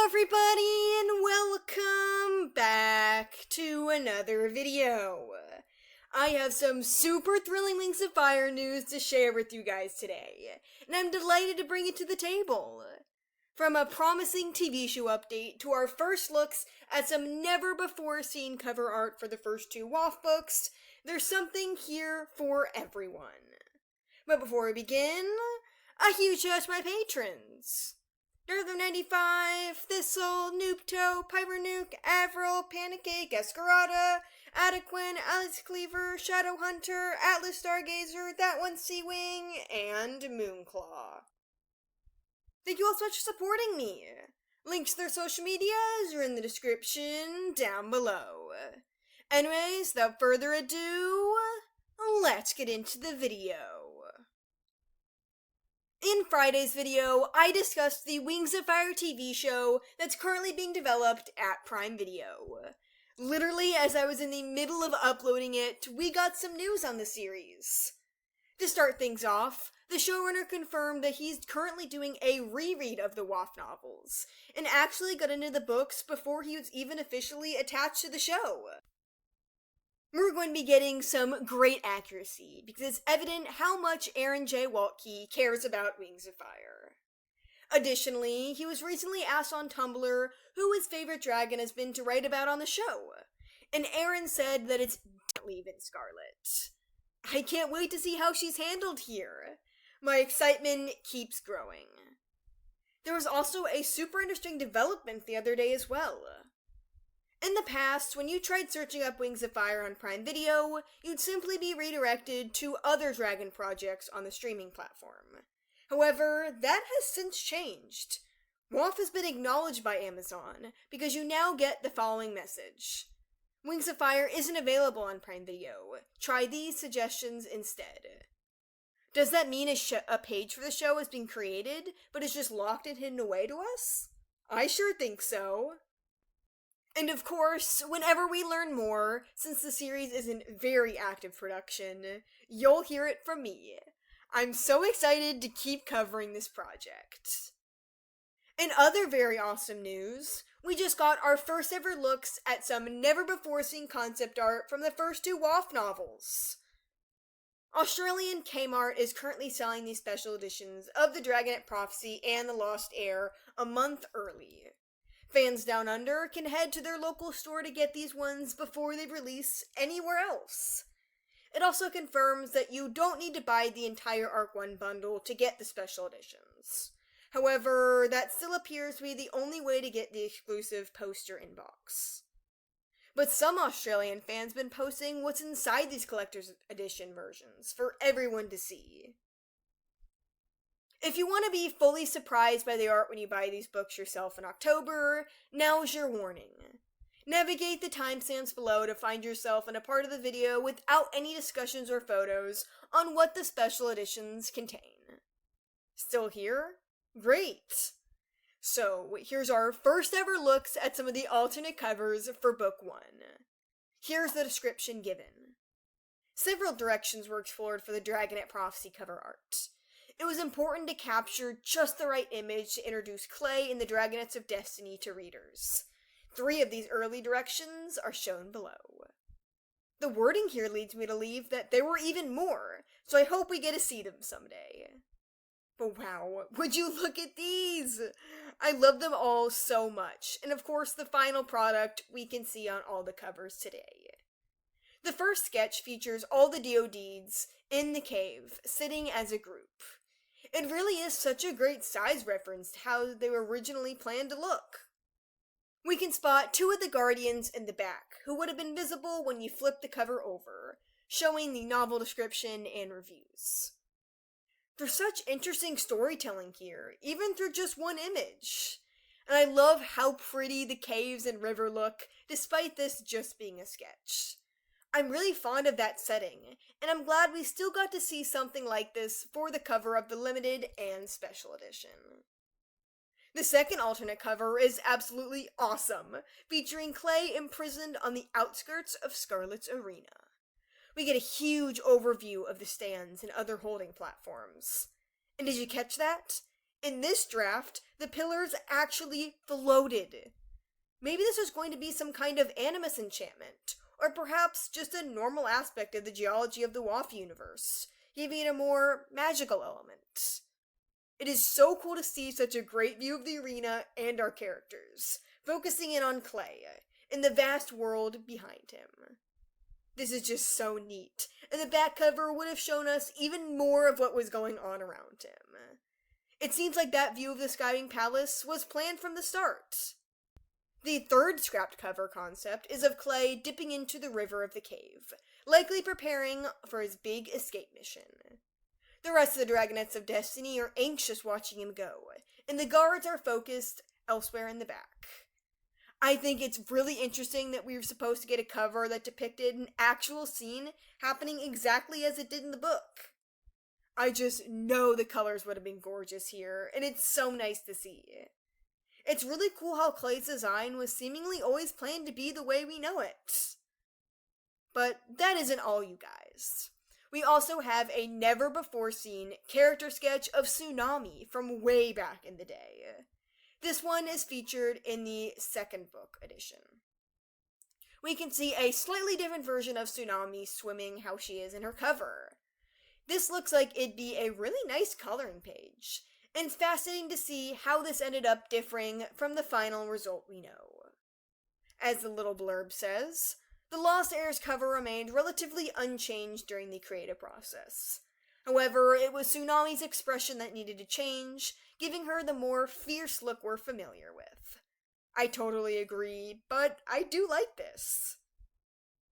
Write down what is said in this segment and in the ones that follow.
Hello everybody and welcome back to another video. I have some super thrilling Wings of Fire news to share with you guys today, and I'm delighted to bring it to the table. From a promising TV show update to our first looks at some never-before-seen cover art for the first two WAF books, there's something here for everyone. But before we begin, a huge shout out to my patrons. Dragonet, Thistle, Noobto, Pyronuke, Avril, Pancake, Escarada, Adequin, Alex Cleaver, Shadow Hunter, Atlas Stargazer, That One Sea-Wing, and Moonclaw. Thank you all so much for supporting me. Links to their social medias are in the description down below. Anyways, without further ado, let's get into the video. In Friday's video, I discussed the Wings of Fire TV show that's currently being developed at Prime Video. Literally, as I was in the middle of uploading it, we got some news on the series. To start things off, the showrunner confirmed that he's currently doing a reread of the WAF novels, and actually got into the books before he was even officially attached to the show. We're going to be getting some great accuracy, because it's evident how much 𝙈𝙤𝙁𝙊𝙍 cares about Wings of Fire. Additionally, he was recently asked on Tumblr who his favorite dragon has been to write about on the show, and Aaron said that it's definitely been Scarlet. I can't wait to see how she's handled here. My excitement keeps growing. There was also a super interesting development the other day as well. In the past, when you tried searching up Wings of Fire on Prime Video, you'd simply be redirected to other dragon projects on the streaming platform. However, that has since changed. WAF has been acknowledged by Amazon, because you now get the following message. Wings of Fire isn't available on Prime Video. Try these suggestions instead. Does that mean a page for the show has been created, but is just locked and hidden away to us? I sure think so. And of course, whenever we learn more, since the series is in very active production, you'll hear it from me. I'm so excited to keep covering this project. In other very awesome news, we just got our first ever looks at some never-before-seen concept art from the first two WAF novels. Australian Kmart is currently selling these special editions of the Dragonet Prophecy and the Lost Heir a month early. Fans down under can head to their local store to get these ones before they release anywhere else. It also confirms that you don't need to buy the entire Arc 1 bundle to get the special editions. However, that still appears to be the only way to get the exclusive poster inbox. But some Australian fans have been posting what's inside these collector's edition versions for everyone to see. If you want to be fully surprised by the art when you buy these books yourself in October, now's your warning. Navigate the timestamps below to find yourself in a part of the video without any discussions or photos on what the special editions contain. Still here? Great! So, here's our first ever looks at some of the alternate covers for Book 1. Here's the description given. Several directions were explored for the Dragonet Prophecy cover art. It was important to capture just the right image to introduce Clay in the Dragonets of Destiny to readers. 3 of these early directions are shown below. The wording here leads me to believe that there were even more, so I hope we get to see them someday. But wow, would you look at these? I love them all so much, and of course the final product we can see on all the covers today. The first sketch features all the DoDs in the cave, sitting as a group. It really is such a great size reference to how they were originally planned to look. We can spot 2 of the Guardians in the back, who would have been visible when you flip the cover over, showing the novel description and reviews. There's such interesting storytelling here, even through just one image. And I love how pretty the caves and river look, despite this just being a sketch. I'm really fond of that setting, and I'm glad we still got to see something like this for the cover of the limited and special edition. The second alternate cover is absolutely awesome, featuring Clay imprisoned on the outskirts of Scarlet's arena. We get a huge overview of the stands and other holding platforms. And did you catch that? In this draft, the pillars actually floated. Maybe this was going to be some kind of animus enchantment, or perhaps just a normal aspect of the geology of the WAF universe, giving it a more magical element. It is so cool to see such a great view of the arena and our characters, focusing in on Clay, and the vast world behind him. This is just so neat, and the back cover would have shown us even more of what was going on around him. It seems like that view of the Skywing Palace was planned from the start. The third scrapped cover concept is of Clay dipping into the river of the cave, likely preparing for his big escape mission. The rest of the Dragonets of Destiny are anxious watching him go, and the guards are focused elsewhere in the back. I think it's really interesting that we were supposed to get a cover that depicted an actual scene happening exactly as it did in the book. I just know the colors would have been gorgeous here, and it's so nice to see. It's really cool how Clay's design was seemingly always planned to be the way we know it. But that isn't all, you guys. We also have a never-before-seen character sketch of Tsunami from way back in the day. This one is featured in the second book edition. We can see a slightly different version of Tsunami swimming how she is in her cover. This looks like it'd be a really nice coloring page, and it's fascinating to see how this ended up differing from the final result we know. As the little blurb says, the Lost Heirs cover remained relatively unchanged during the creative process. However, it was Tsunami's expression that needed to change, giving her the more fierce look we're familiar with. I totally agree, but I do like this.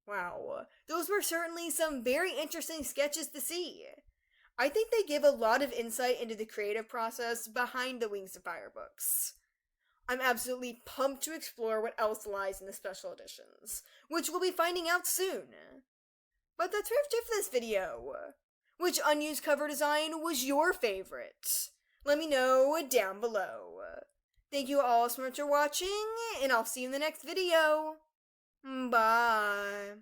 Wow, those were certainly some very interesting sketches to see. I think they give a lot of insight into the creative process behind the Wings of Fire books. I'm absolutely pumped to explore what else lies in the special editions, which we'll be finding out soon. But that's pretty much it for this video. Which unused cover design was your favorite? Let me know down below. Thank you all so much for watching, and I'll see you in the next video. Bye.